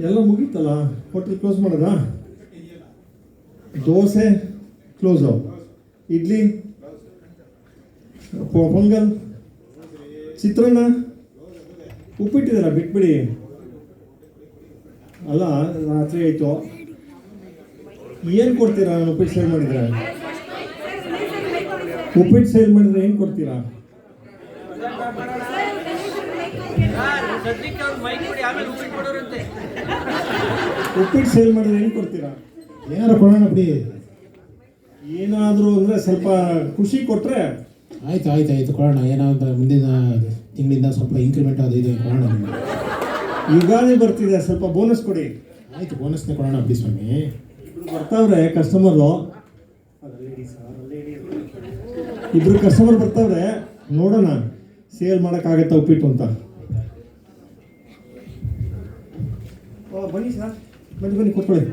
ಎಲ್ಲ ಮುಗೀತಲ್ಲ, hotel close ಮಾಡೋದಾ? Dosa close, idli, pongal, ಚಿತ್ರಾನ್ನ, ಉಪ್ಪಿಟ್ಟಿದ್ದೀರ ಬಿಟ್ಬಿಡಿ. ಅಲ್ಲ ರಾತ್ರಿ ಆಯಿತು, ಏನು ಕೊಡ್ತೀರಾ? ನಾನು ಉಪ್ಪಿಟ್ಟು ಸೇಲ್ ಮಾಡಿದ್ರೆ, ಉಪ್ಪಿಟ್ಟು ಸೇಲ್ ಮಾಡಿದ್ರೆ ಏನು ಕೊಡ್ತೀರಾ? ಉಪ್ಪಿಟ್ಟು ಸೇಲ್ ಮಾಡಿದ್ರೆ ಏನು ಕೊಡ್ತೀರಾ? ಏನಾರು ಕೊಡೋಣ ಬಿಡಿ. ಏನಾದರೂ ಅಂದರೆ ಸ್ವಲ್ಪ ಖುಷಿ ಕೊಟ್ಟರೆ ಆಯ್ತು ಆಯ್ತು ಆಯ್ತು ಕೊಡೋಣ. ಏನೋ ಅಂತ ಮುಂದಿನ ತಿಂಗಳಿಂದ ಸ್ವಲ್ಪ ಇಂಕ್ರಿಮೆಂಟ್ ಅದು ಇದೆ ಕೊಡೋಣ ನಿಮಗೆ. ಯುಗಾದಿ ಬರ್ತಿದೆ, ಸ್ವಲ್ಪ ಬೋನಸ್ ಕೊಡಿ. ಆಯಿತು, ಬೋನಸ್ನೇ ಕೊಡೋಣ ಬಿಡಿ ಸ್ವಾಮಿ. ಬರ್ತಾವ್ರೆ ಕಸ್ಟಮರು, ಇಬ್ರು ಕಸ್ಟಮರ್ ಬರ್ತಾವ್ರೆ, ನೋಡೋಣ ಸೇಲ್ ಮಾಡೋಕ್ಕಾಗತ್ತಾ ಉಪ್ಪಿಟ್ಟು ಅಂತ. ಬನ್ನಿ ಸರ್, ಬನ್ನಿ ಕೂತ್ಕೊಳ್ಳಿ.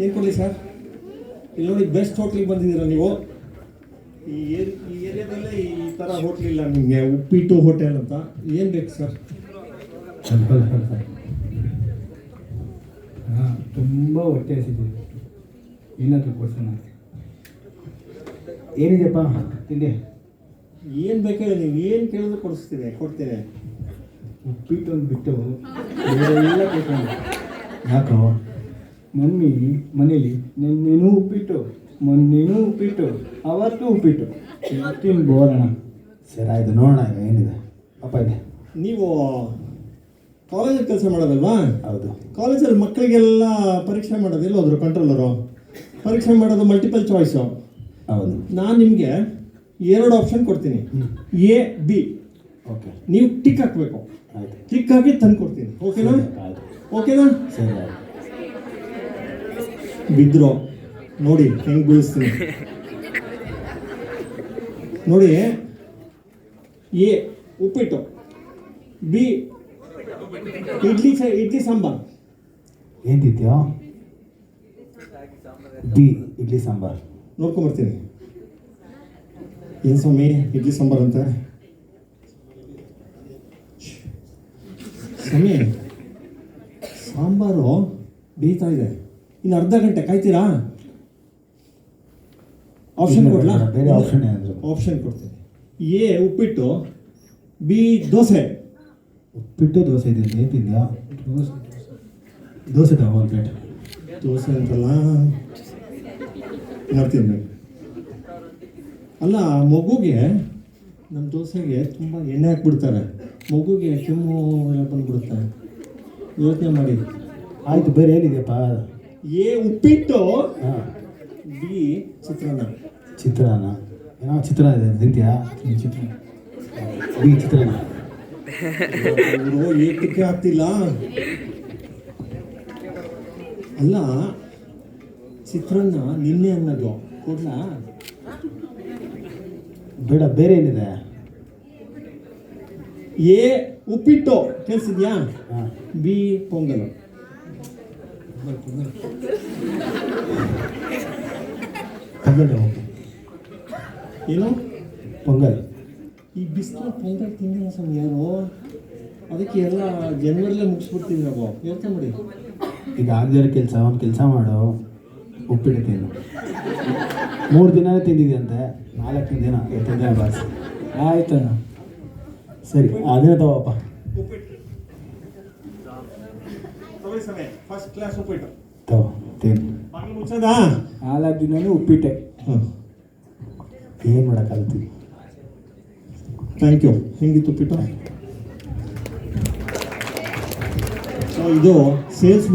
ಏನು ಕೊಡಲಿ ಸರ್? ಇಲ್ಲಿ ನೋಡಿ, ಬೆಸ್ಟ್ ಹೋಟ್ಲಿಗೆ ಬಂದಿದ್ದೀರಾ ನೀವು. ಈ ಏರಿಯಾದಲ್ಲೇ ಈ ಥರ ಹೋಟ್ಲಿಲ್ಲ ನಿಮಗೆ, ಉಪ್ಪಿಟ್ಟು ಹೋಟೆಲ್ ಅಂತ. ಏನು ಬೇಕು ಸರ್? ಹಾಂ, ತುಂಬ ಹೊಟ್ಟೆ ಹಸಿದ್ದೀವಿ, ಏನಾದರೂ ಕೊಡ್ಸೋಣ. ಏನಿದೆಯಪ್ಪ ತಿಂಡಿ? ಏನು ಬೇಕಾದ್ರೆ ನೀವು ಏನು ಕೇಳಿದ್ರು ಕೊಡ್ತೇನೆ. ಉಪ್ಪಿಟ್ಟು ಒಂದು ಬಿಟ್ಟು ಎಲ್ಲ ಕೇಳ್ಕೊಂಡು. ಯಾಕೋ ಮಮ್ಮಿ ಮನೇಲಿ ನಿನ್ನೇನೂ ಉಪ್ಪಿಟ್ಟು, ಮೊನ್ನೇನೂ ಉಪ್ಪಿಟ್ಟು, ಅವತ್ತು ಉಪ್ಪಿಟ್ಟು, ತಿಂದು ಬೋರೋಣ. ಸರಿ ಆಯಿತು, ನೋಡೋಣ ಏನಿದೆ. ಅಪ್ಪ ಇದೆ. ನೀವು ಕಾಲೇಜಲ್ಲಿ ಕೆಲಸ ಮಾಡೋದಲ್ವಾ? ಹೌದು. ಕಾಲೇಜಲ್ಲಿ ಮಕ್ಕಳಿಗೆಲ್ಲ ಪರೀಕ್ಷೆ ಮಾಡೋದು, ಎಲ್ಲ ಹೋದ್ರು ಕಂಟ್ರೋಲರು ಪರೀಕ್ಷೆ ಮಾಡೋದು ಮಲ್ಟಿಪಲ್ ಚಾಯ್ಸು. ಹೌದು. ನಾನು ನಿಮಗೆ 2 ಆಪ್ಷನ್ ಕೊಡ್ತೀನಿ, ಎ ಬಿ. ಓಕೆ, ನೀವು ಟಿಕ್ ಹಾಕಬೇಕು. ಆಯಿತು, ಟಿಕ್ ಹಾಕಿ ತಂದು ಕೊಡ್ತೀನಿ. ಓಕೆನಾ? ಆಯಿತು. ಓಕೆನಾ? ಸರಿ ಆಯಿತು. ಬಿದ್ದರು ನೋಡಿ ಹೆಂಗೆ ಬೀಳಿಸ್ತೀನಿ ನೋಡಿ. ಎ ಉಪ್ಪಿಟ್ಟು, ಬಿ ಇಡ್ಲಿ ಸಾಂಬಾರ್. ಏನು ತಿಂತೀಯೋ? ಬಿ ಇಡ್ಲಿ ಸಾಂಬಾರ್. ನೋಡ್ಕೊಂಬರ್ತೀನಿ. ಏನು ಸ್ವಾಮಿ ಇಡ್ಲಿ ಸಾಂಬಾರ್ ಅಂತ? ಸ್ವಾಮಿ ಸಾಂಬಾರು ಬೇಯ್ತಾ ಇದೆ, ಇನ್ನು ಅರ್ಧ ಗಂಟೆ ಕಾಯ್ತೀರಾ? ಆಪ್ಷನ್ ಕೊಡ್ಲಾ? ಬೇರೆ ಆಪ್ಷನ್ ಏನಾದರೂ? ಆಪ್ಷನ್ ಕೊಡ್ತೀನಿ. ಎ ಉಪ್ಪಿಟ್ಟು, ಬಿ ದೋಸೆ. ಉಪ್ಪಿಟ್ಟು ದೋಸೆ ಇದೆ, ಏನು ತಿಂದ್ಯಾ? ದೋಸೆ ತಗೋ ಒಂದು ಪ್ಲೇಟ್. ದೋಸೆ ಅಂತಲ್ಲ ಮಾಡ್ತೀನಿ. ಅಲ್ಲ, ಮಗುಗೆ ನಮ್ಮ ದೋಸೆಗೆ ತುಂಬ ಎಣ್ಣೆ ಹಾಕ್ಬಿಡ್ತಾರೆ, ಮಗುಗೆ ಕೆಮ್ಮು ಎಲ್ಲ ಬಂದ್ಬಿಡುತ್ತೆ. ಯೋಚನೆ ಮಾಡಿ. ಆಯಿತು, ಬೇರೆ ಏನಿದೆಯಪ್ಪ? ಎ ಉಪ್ಪಿಟ್ಟು, ಹಾಂ, ಬಿ ಚಿತ್ರಾನ್ನ. ಚಿತ್ರಾನ್ನ. ಏನೋ ಚಿತ್ರಾನ್ನ ಇದೆ, ತಿಂತೀಯಾ? ಚಿತ್ರಾನ್ನ. ಬಿ ಚಿತ್ರಾನ್ನ. ಇವರು ಏಕಕ್ಕೆ ಆಗ್ತಿಲ್ಲ. ಅಲ್ಲ, ಚಿತ್ರಾನ್ನ ನಿನ್ನೆ ಅನ್ನೋದು ಕೊಡ್ಲಾ? ಬೇಡ, ಬೇರೆ ಏನಿದೆ? ಎ ಉಪ್ಪಿಟ್ಟು ಕೇಳಿಸಿದ್ಯಾ? ಹಾಂ. ಬಿ ಪೊಂಗಲ್. ಪೊಂಗಲ್. ಓಕೆ, ಏನು ಪೊಂಗಲ್. ಈ ಬಿಸಿಲು ಪೊಂಗಲ್ ತಿಂದಿಲ್ಲ ಸ್ವಾಮಿ ಯಾರು, ಅದಕ್ಕೆ ಎಲ್ಲ ಜನವರಿಲೇ ಮುಗಿಸ್ಬಿಡ್ತೀವಿ ನಾವು. ಯೋಚನೆ ಮಾಡಿ. ಈಗ ಆಗದಿರೋ ಕೆಲಸ ಒಂದು ಕೆಲಸ ಮಾಡು, ಉಪ್ಪಿಟ್ಟು ತಿನ್ನು. 3 ದಿನನೇ ತಿಂದಿದ್ದಂತೆ, 4ನೇ ದಿನ ತಿಂದೆ ಬಾಸ್. ಆಯ್ತಣ್ಣ. ಸರಿ, ಅದೇ ತಗೋಪ್ಪ. ಫಸ್ಟ್ ಕ್ಲಾಸ್ ಉಪ್ಪಿಟ್ಟು ತಗೋ ತಿನ್ನು. ಮುಚ್ಚದಾ? 4 ದಿನವೂ ಉಪ್ಪಿಟ್ಟೆ. ಏನು ಮಾಡೋಕ್ಕಾಗುತ್ತೆ? Thank you. ಹೆಂಗಿತ್ತು ಉಪ್ಪಿಟ್ಟು? ಸೊ ಇದು ಸೇಲ್ಸ್